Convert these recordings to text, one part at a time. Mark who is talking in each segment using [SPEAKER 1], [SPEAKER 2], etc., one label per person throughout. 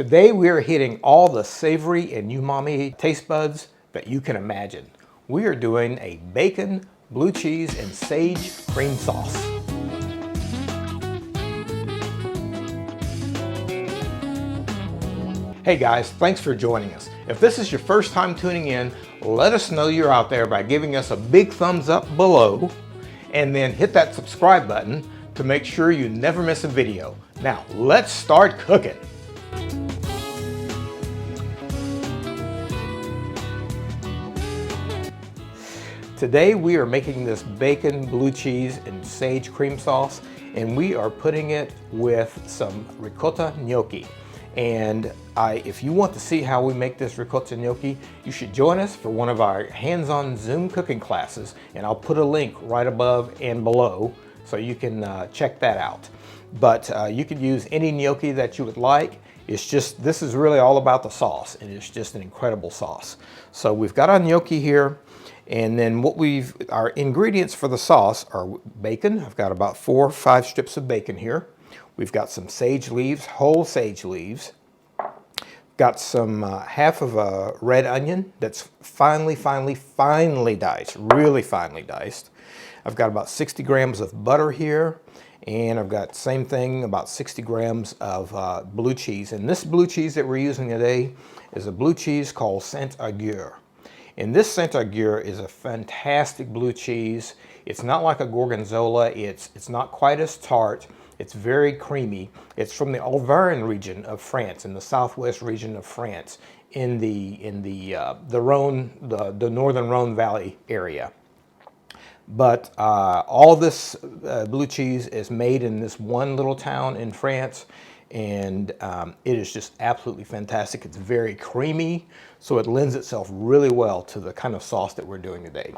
[SPEAKER 1] Today we are hitting all the savory and umami taste buds that you can imagine. We are doing a bacon, blue cheese, and sage cream sauce. Hey guys, thanks for joining us. If this is your first time tuning in, let us know you're out there by giving us a big thumbs up below and then hit that subscribe button to make sure you never miss a video. Now, let's start cooking. Today we are making this bacon, blue cheese, and sage cream sauce, and we are putting it with some ricotta gnocchi. And if you want to see how we make this ricotta gnocchi, you should join us for one of our hands-on Zoom cooking classes, and I'll put a link right above and below so you can check that out. But you could use any gnocchi that you would like. It's just, this is really all about the sauce, and it's just an incredible sauce. So we've got our gnocchi here. And then our ingredients for the sauce are bacon. I've got about 4 or 5 strips of bacon here. We've got some sage leaves, whole sage leaves. Got some half of a red onion that's finely diced, really finely diced. I've got about 60 grams of butter here. And I've got, same thing, about 60 grams of blue cheese. And this blue cheese that we're using today is a blue cheese called Saint Agur. And this Saint Agur is a fantastic blue cheese. It's not like a gorgonzola. It's not quite as tart. It's very creamy. It's from the Auvergne region of France, in the southwest region of France, in the Rhone, the northern Rhone Valley area. But all this blue cheese is made in this one little town in France, and it is just absolutely fantastic. It's very creamy, so it lends itself really well to the kind of sauce that we're doing today.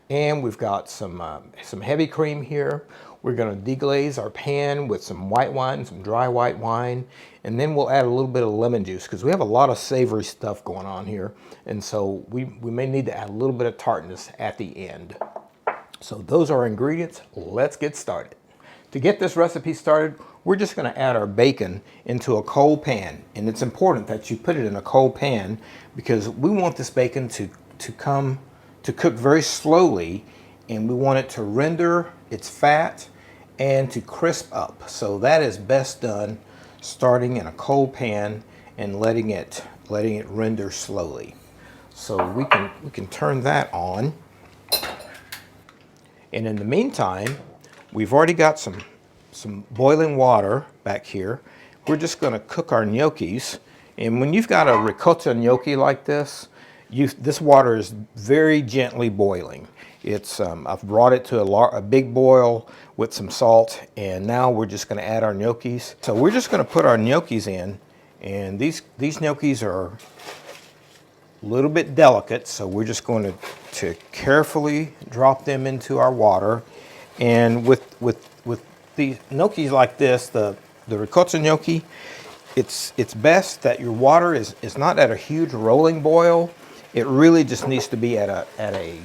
[SPEAKER 1] And we've got some heavy cream here. We're going to deglaze our pan with some white wine, some dry white wine, and then we'll add a little bit of lemon juice because we have a lot of savory stuff going on here, and so we may need to add a little bit of tartness at the end. So those are our ingredients. Let's get started. To get this recipe started, we're just going to add our bacon into a cold pan. And it's important that you put it in a cold pan because we want this bacon to cook very slowly, and we want it to render its fat and to crisp up. So that is best done starting in a cold pan and letting it render slowly. So we can turn that on. And in the meantime, we've already got some boiling water back here. We're just going to cook our gnocchis. And when you've got a ricotta gnocchi like this, this water is very gently boiling. It's I've brought it to a big boil with some salt, and now we're just going to add our gnocchis. So we're just going to put our gnocchis in, and these gnocchis are a little bit delicate, so we're just going to carefully drop them into our water. And with these gnocchis like this, the ricotta gnocchi, it's best that your water is not at a huge rolling boil. It really just needs to be at a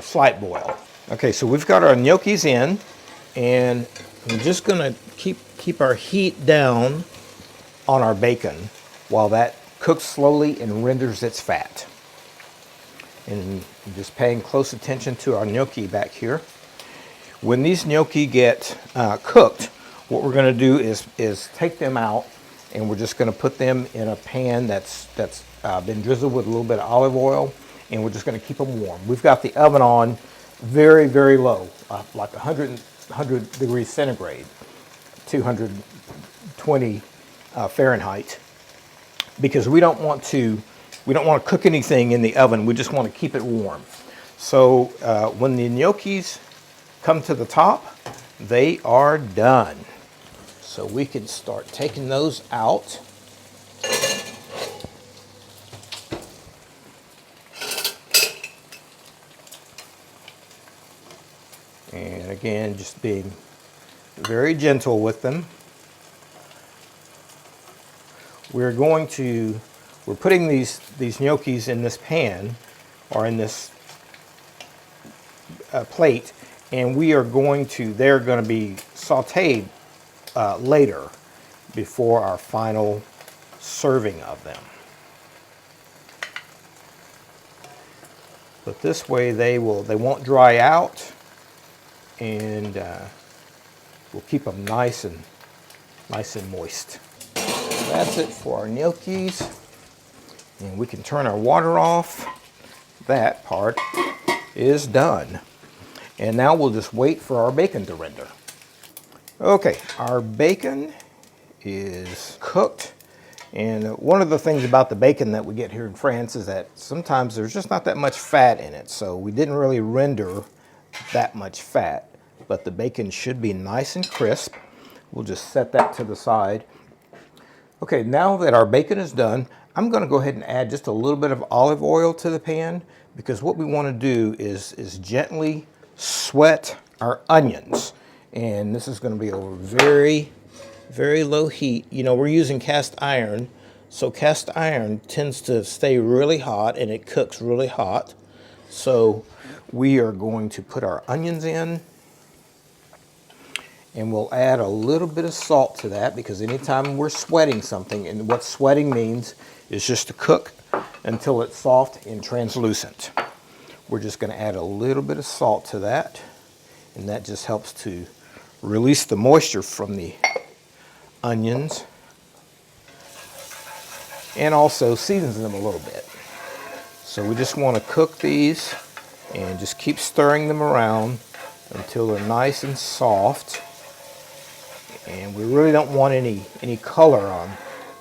[SPEAKER 1] slight boil. Okay, so we've got our gnocchis in, and I'm just gonna keep our heat down on our bacon while that cooks slowly and renders its fat. And just paying close attention to our gnocchi back here. When these gnocchi get cooked, what we're going to do is take them out, and we're just going to put them in a pan that's been drizzled with a little bit of olive oil, and we're just going to keep them warm. We've got the oven on very, very low, like 100 degrees centigrade, 220 Fahrenheit, because we don't want to cook anything in the oven. We just want to keep it warm. So when the gnocchis come to the top, they are done. So we can start taking those out. And again, just being very gentle with them. We're putting these gnocchis in this pan, or in this plate, and they're going to be sauteed later before our final serving of them. But this way they won't dry out, and we'll keep them nice and moist. That's it for our gnocchis, and we can turn our water off. That part is done. And now we'll just wait for our bacon to render. Okay, our bacon is cooked. And one of the things about the bacon that we get here in France is that sometimes there's just not that much fat in it. So we didn't really render that much fat, but the bacon should be nice and crisp. We'll just set that to the side. Okay, now that our bacon is done, I'm going to go ahead and add just a little bit of olive oil to the pan, because what we want to do is gently sweat our onions. And this is going to be over very low heat. You know, we're using cast iron, so cast iron tends to stay really hot and it cooks really hot. So we are going to put our onions in, and we'll add a little bit of salt to that, because anytime we're sweating something, and what sweating means is just to cook until it's soft and translucent. We're just going to add a little bit of salt to that, and that just helps to release the moisture from the onions, and also seasons them a little bit. So we just want to cook these and just keep stirring them around until they're nice and soft. And we really don't want any color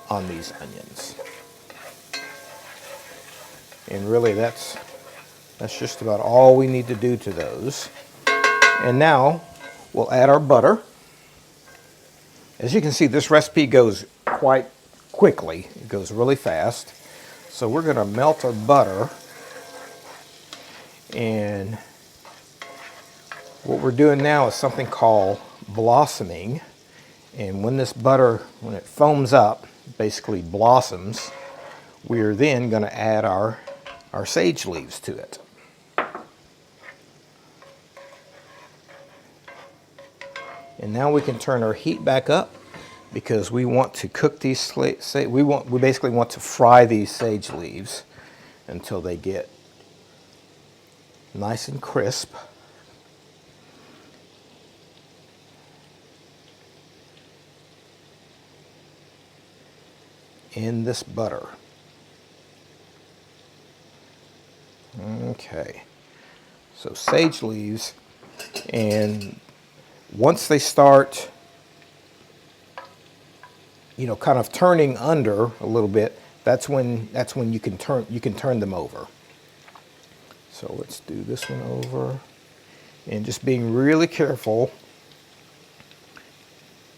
[SPEAKER 1] on these onions. And really that's just about all we need to do to those. And now we'll add our butter. As you can see, this recipe goes quite quickly. It goes really fast. So we're going to melt our butter. And what we're doing now is something called blossoming. And when this butter, when it foams up, basically blossoms, we're then going to add our sage leaves to it. And now we can turn our heat back up, because we want to cook these, we basically want to fry these sage leaves until they get nice and crisp. In this butter. Okay, so sage leaves, and once they start, you know, kind of turning under a little bit, that's when you can turn them over. So let's do this one over, and just being really careful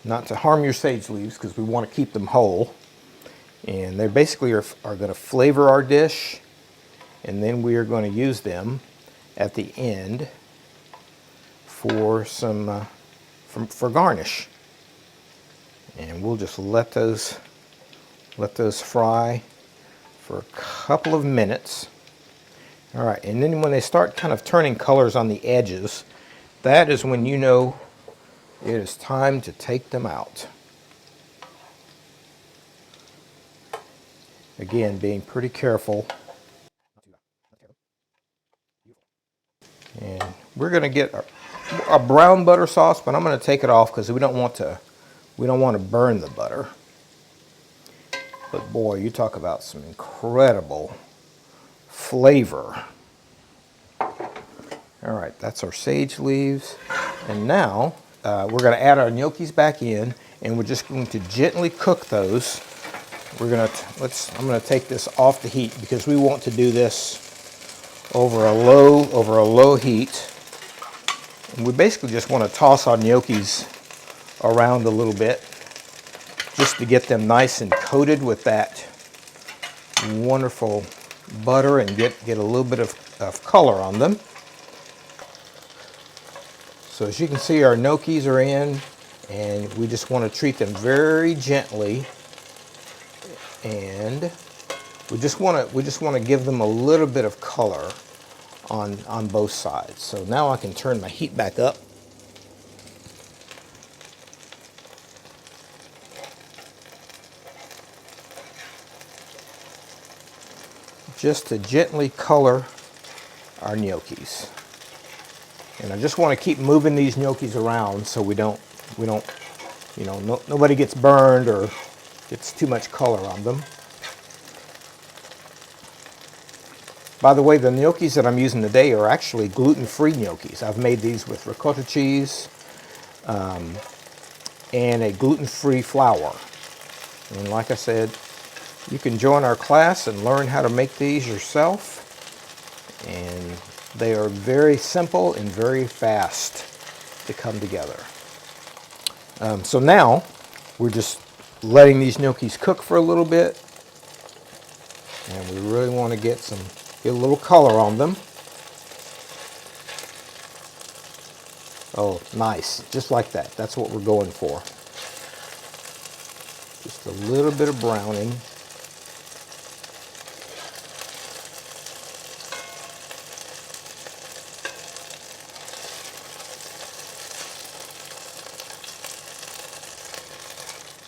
[SPEAKER 1] not to harm your sage leaves, because we want to keep them whole. And they basically are going to flavor our dish, and then we are going to use them at the end for some for garnish. And we'll just let those fry for a couple of minutes. All right, and then when they start kind of turning colors on the edges, that is when you know it is time to take them out. Again, being pretty careful. And we're going to get a brown butter sauce, but I'm going to take it off because we don't want to burn the butter. But boy, you talk about some incredible flavor. All right, that's our sage leaves. And now we're going to add our gnocchis back in, and we're just going to gently cook those. I'm going to take this off the heat, because we want to do this over a low heat. And we basically just want to toss our gnocchis around a little bit, just to get them nice and coated with that wonderful butter, and get a little bit of color on them. So as you can see, our gnocchis are in, and we just want to treat them very gently. And we just want to give them a little bit of color on both sides. So now I can turn my heat back up. just to gently color our gnocchis. And I just want to keep moving these gnocchis around so we don't, you know, nobody gets burned or gets too much color on them. By the way, the gnocchis that I'm using today are actually gluten-free gnocchis. I've made these with ricotta cheese and a gluten-free flour. And like I said, you can join our class and learn how to make these yourself. And they are very simple and very fast to come together. So now we're just letting these gnocchis cook for a little bit. And we really want to get a little color on them. Oh, nice, just like that. That's what we're going for. Just a little bit of browning.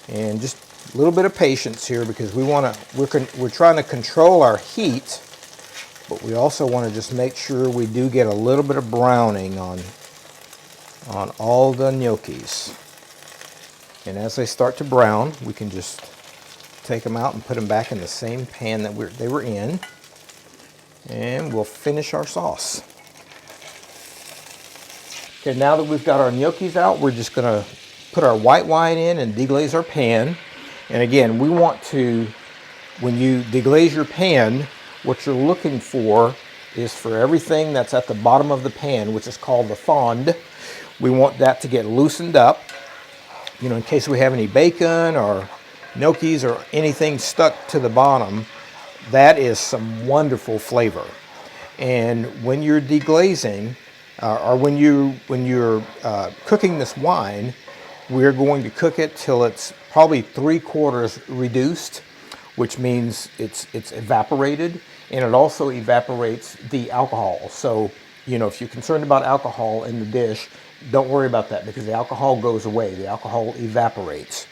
[SPEAKER 1] And just a little bit of patience here because we're trying to control our heat, but we also want to just make sure we do get a little bit of browning on all the gnocchis. And as they start to brown, we can just take them out and put them back in the same pan that they were in. And we'll finish our sauce. Okay, now that we've got our gnocchis out, we're just going to put our white wine in and deglaze our pan. And again, we want to, when you deglaze your pan, what you're looking for is for everything that's at the bottom of the pan, which is called the fond. We want that to get loosened up, you know, in case we have any bacon or gnocchis or anything stuck to the bottom. That is some wonderful flavor. And when you're deglazing, or when you're cooking this wine, we're going to cook it till it's probably 3/4 reduced, which means it's evaporated, and it also evaporates the alcohol. So, you know, if you're concerned about alcohol in the dish, don't worry about that because the alcohol goes away. The alcohol evaporates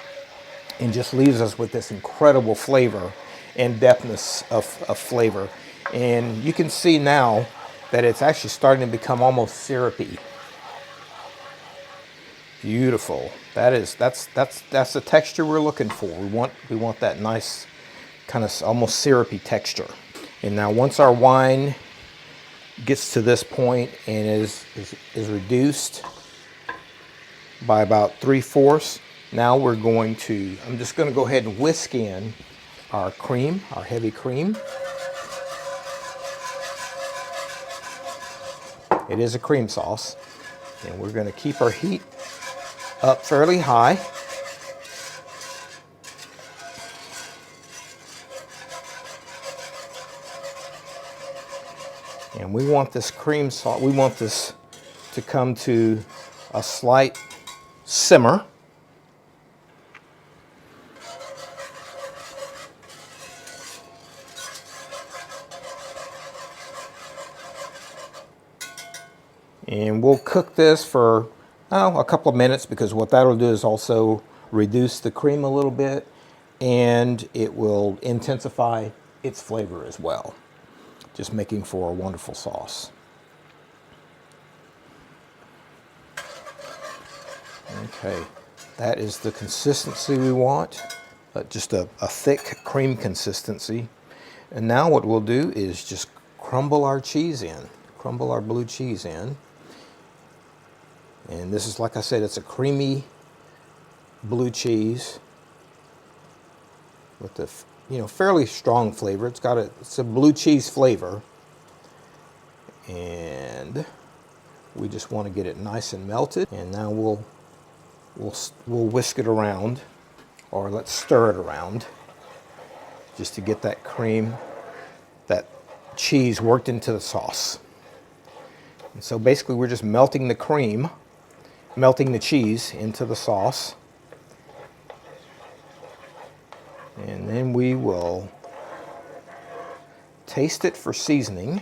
[SPEAKER 1] and just leaves us with this incredible flavor and depthness of flavor. And you can see now that it's actually starting to become almost syrupy. Beautiful. That's the texture we're looking for. We want that nice kind of almost syrupy texture. And now once our wine gets to this point and is reduced by about 3/4, now I'm just going to go ahead and whisk in our cream, our heavy cream. It is a cream sauce, and we're going to keep our heat up fairly high. And we want this cream sauce, we want this to come to a slight simmer. And we'll cook this for a couple of minutes because what that'll do is also reduce the cream a little bit and it will intensify its flavor as well. Just making for a wonderful sauce. Okay, that is the consistency we want, just a thick cream consistency. And now what we'll do is just crumble our cheese in, crumble our blue cheese in. And this is, like I said, it's a creamy blue cheese with a fairly strong flavor. It's a blue cheese flavor, and we just want to get it nice and melted. And now we'll whisk it around, or let's stir it around, just to get that cream, that cheese worked into the sauce. And so basically, we're just melting the cheese into the sauce. And then we will taste it for seasoning.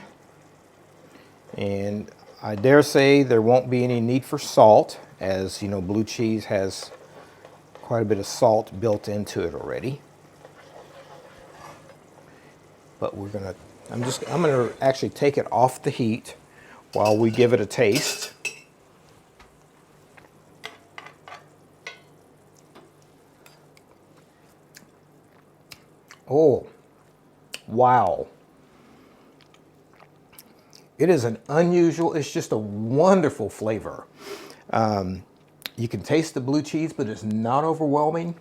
[SPEAKER 1] And I dare say there won't be any need for salt, as you know, blue cheese has quite a bit of salt built into it already. But we're going to I'm going to actually take it off the heat while we give it a taste. Oh, wow. It is an unusual, it's just a wonderful flavor. You can taste the blue cheese, but it's not overwhelming.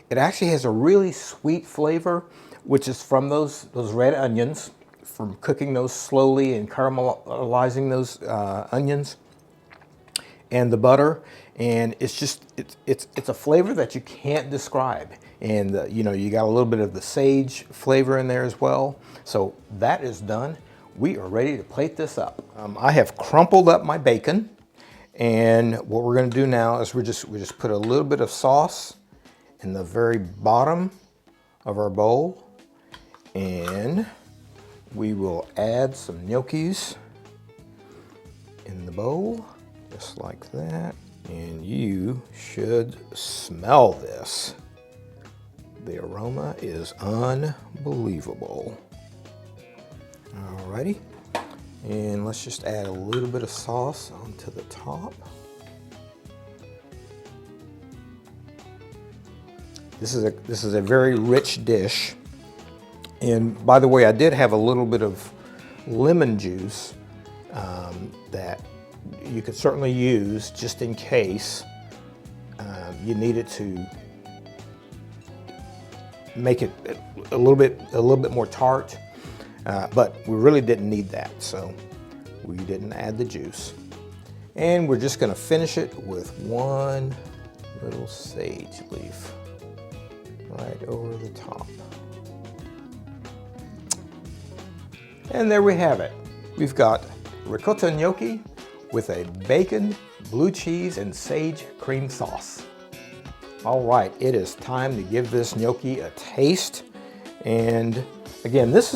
[SPEAKER 1] It actually has a really sweet flavor, which is from those red onions, from cooking those slowly and caramelizing those onions, and the butter. And it's just, it's a flavor that you can't describe. And you know, you got a little bit of the sage flavor in there as well. So that is done. We are ready to plate this up. I have crumpled up my bacon, and what we're going to do now is we just put a little bit of sauce in the very bottom of our bowl, and we will add some gnocchis in the bowl, just like that. And you should smell this. The aroma is unbelievable. Alrighty, and let's just add a little bit of sauce onto the top. This is a very rich dish. And by the way, I did have a little bit of lemon juice that you could certainly use just in case you needed to make it a little bit more tart. But we really didn't need that, so we didn't add the juice. And we're just going to finish it with one little sage leaf right over the top. And there we have it. We've got ricotta gnocchi with a bacon, blue cheese, and sage cream sauce. All right, it is time to give this gnocchi a taste. And again, this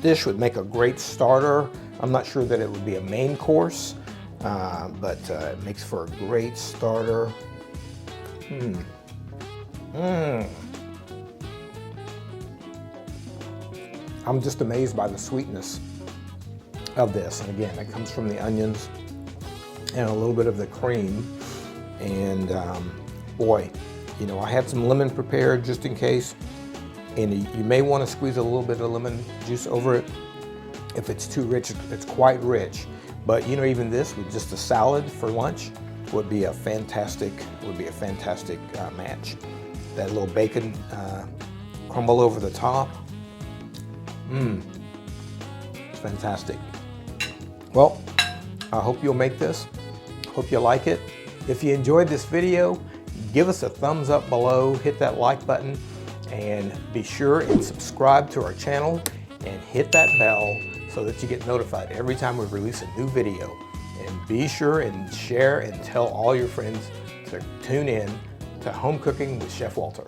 [SPEAKER 1] dish would make a great starter. I'm not sure that it would be a main course, but it makes for a great starter. I'm just amazed by the sweetness of this. And again, it comes from the onions and a little bit of the cream. And boy, you know, I had some lemon prepared just in case. And you may want to squeeze a little bit of lemon juice over it. If it's too rich, it's quite rich. But you know, even this with just a salad for lunch would be a fantastic match. That little bacon crumble over the top. It's fantastic. Well, I hope you'll make this. Hope you like it. If you enjoyed this video, give us a thumbs up below, hit that like button, and be sure and subscribe to our channel and hit that bell so that you get notified every time we release a new video. And be sure and share and tell all your friends to tune in to Home Cooking with Chef Walter.